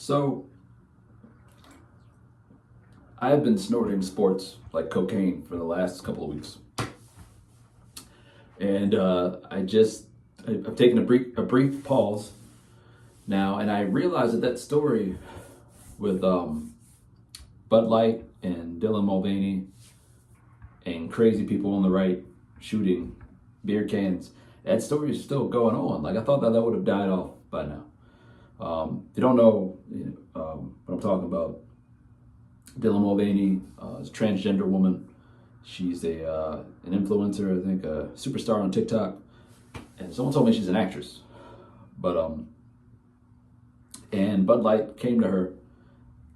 So I have been snorting sports like cocaine for the last couple of weeks, and I've taken a brief pause now, and I realized that story with Bud Light and Dylan Mulvaney and crazy people on the right shooting beer cans. That story is still going on. Like, I thought that would have died off by now. If you don't know what I'm talking about, Dylan Mulvaney is a transgender woman. She's an influencer, I think, a superstar on TikTok. And someone told me she's an actress. But and Bud Light came to her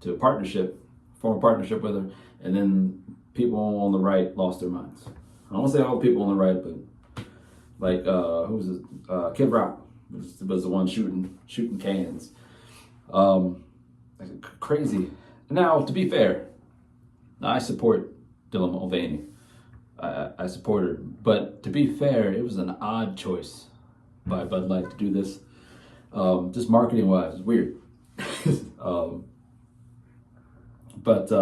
to form a partnership with her, and then people on the right lost their minds. I don't want to say all the people on the right, but like who was it? Kid Rock was the one shooting cans. Crazy. Now, to be fair, I support Dylan Mulvaney. I support her, but to be fair, it was an odd choice by Bud Light to do this. Just marketing wise, it's weird. But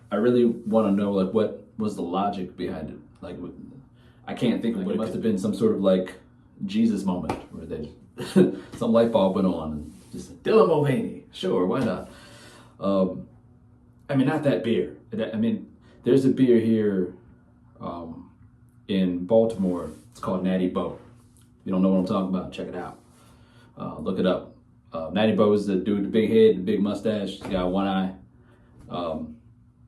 I really want to know, like, what was the logic behind it. Like, I can't think of what it must have been. Some sort of like Jesus moment where they some light bulb went on and just Dylan Mulvaney, sure, why not? I mean, not that beer. I mean, there's a beer here in Baltimore. It's called Natty Bo. If you don't know what I'm talking about, check it out. Look it up. Natty Bo is the dude with the big head, the big mustache. He's got one eye. Now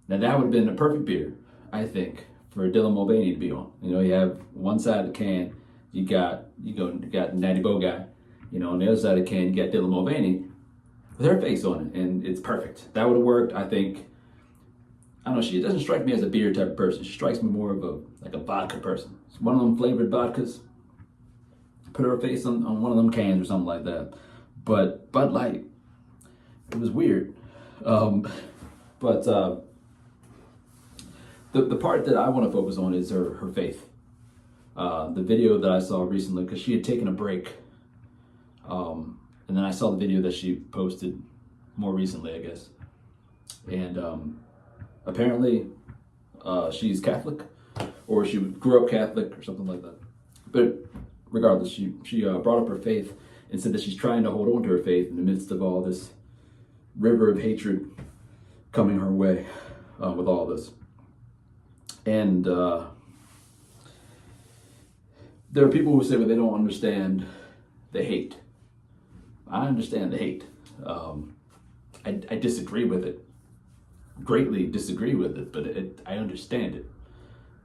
that would have been a perfect beer, I think, for Dylan Mulvaney to be on. You know, you have one side of the can, you got Natty Bo guy. You know, on the other side of the can, you got Dylan Mulvaney with her face on it, and it's perfect. That would have worked, I think. I don't know, she doesn't strike me as a beer type of person. She strikes me more of a vodka person. It's one of them flavored vodkas. Put her face on one of them cans or something like that. But Bud Light, it was weird. But the part that I want to focus on is her faith. The video that I saw recently, because she had taken a break. And then I saw the video that she posted more recently, I guess. And apparently she's Catholic, or she grew up Catholic or something like that. But regardless, she brought up her faith and said that she's trying to hold on to her faith in the midst of all this river of hatred coming her way with all this. And there are people who say, well, they don't understand the hate. I understand the hate. I disagree with it. Greatly disagree with it, but I understand it.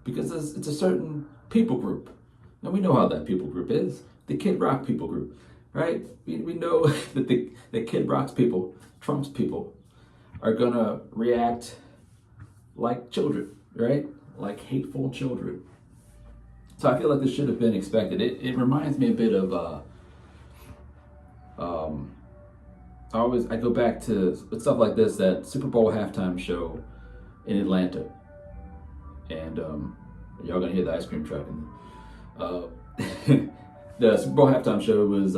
Because it's a certain people group. Now, we know how that people group is. The Kid Rock people group, right? We know that the Kid Rock's people, Trump's people, are gonna react like children, right? Like hateful children. So I feel like this should have been expected. It reminds me a bit of I go back to stuff like this, that Super Bowl halftime show in Atlanta, and y'all gonna hear the ice cream truck. The Super Bowl halftime show was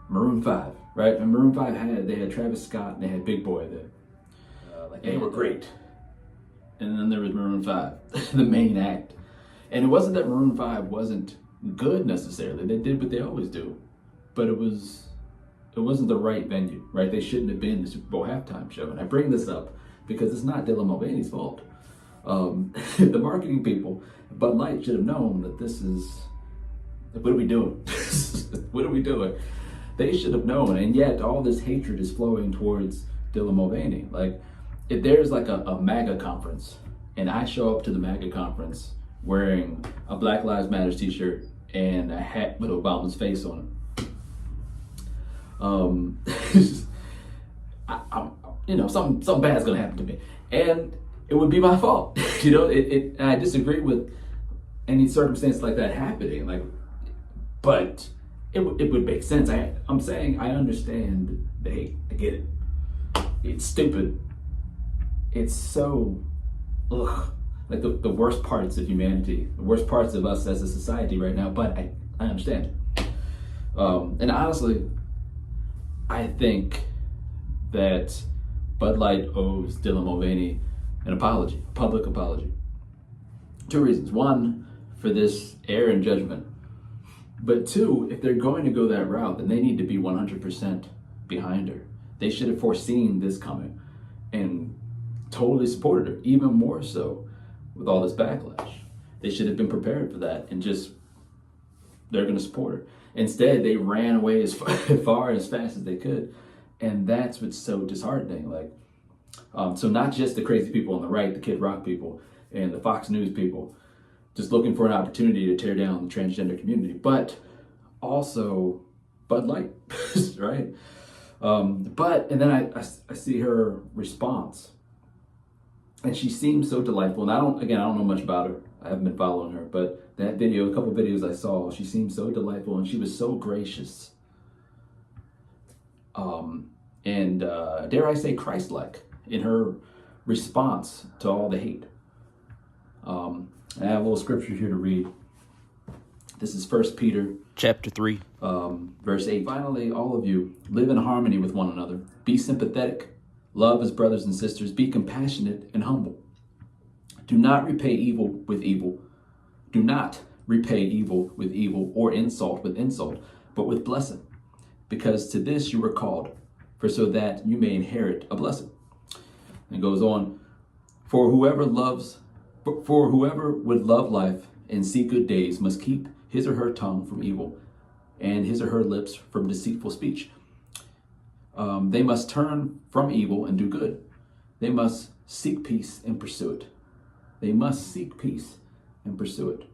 Maroon 5, right? And Maroon 5 they had Travis Scott and they had Big Boy there, and they were great. And then there was Maroon 5, the main act, and it wasn't that Maroon 5 wasn't good necessarily. They did what they always do, but it wasn't the right venue, right? They shouldn't have been the Super Bowl halftime show. And I bring this up because it's not Dylan Mulvaney's fault. The marketing people, Bud Light, should have known that this is, what are we doing? What are we doing? They should have known, and yet all this hatred is flowing towards Dylan Mulvaney. Like, if there's like a MAGA conference, and I show up to the MAGA conference wearing a Black Lives Matter t-shirt and a hat with Obama's face on it, something bad's gonna happen to me, and it would be my fault. And I disagree with any circumstance like that happening. But it would make sense. I'm saying I understand the hate. I get it. It's stupid. It's so like the worst parts of humanity, the worst parts of us as a society right now. But I understand. And honestly, I think that Bud Light owes Dylan Mulvaney an apology, a public apology. 2 reasons. 1, for this error in judgment. But 2, if they're going to go that route, then they need to be 100% behind her. They should have foreseen this coming and totally supported her, even more so with all this backlash. They should have been prepared for that and just, they're going to support her. Instead, they ran away as far and as fast as they could. And that's what's so disheartening. So not just the crazy people on the right, the Kid Rock people and the Fox News people, just looking for an opportunity to tear down the transgender community, but also Bud Light, right? And then I see her response, and she seems so delightful. And I don't know much about her. I haven't been following her, but that video, a couple of videos I saw, she seemed so delightful, and she was so gracious. And dare I say Christ-like in her response to all the hate. I have a little scripture here to read. This is 1 Peter chapter 3, verse 8. Finally, all of you, live in harmony with one another. Be sympathetic. Love as brothers and sisters. Be compassionate and humble. Do not repay evil with evil. Do not repay evil with evil or insult with insult, but with blessing. Because to this you were called, for so that you may inherit a blessing. And goes on, for whoever would love life and see good days must keep his or her tongue from evil and his or her lips from deceitful speech. They must turn from evil and do good. They must seek peace and pursue it. They must seek peace and pursue it.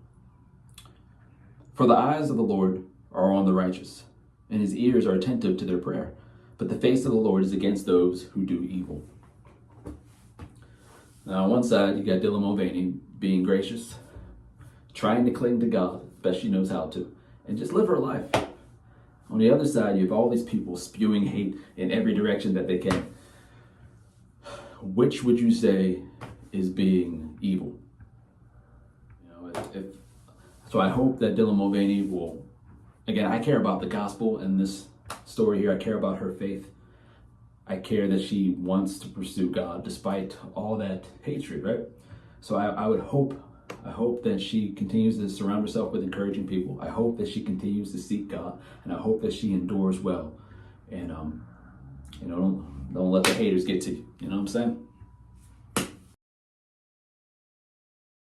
For the eyes of the Lord are on the righteous, and his ears are attentive to their prayer. But the face of the Lord is against those who do evil. Now, on one side, you got Dylan Mulvaney being gracious, trying to cling to God best she knows how to, and just live her life. On the other side, you have all these people spewing hate in every direction that they can. Which would you say is being evil? So I hope that Dylan Mulvaney will, again, I care about the gospel in this story here. I care about her faith. I care that she wants to pursue God despite all that hatred, right? So I hope that she continues to surround herself with encouraging people. I hope that she continues to seek God, and I hope that she endures well. And don't let the haters get to you. You know what I'm saying?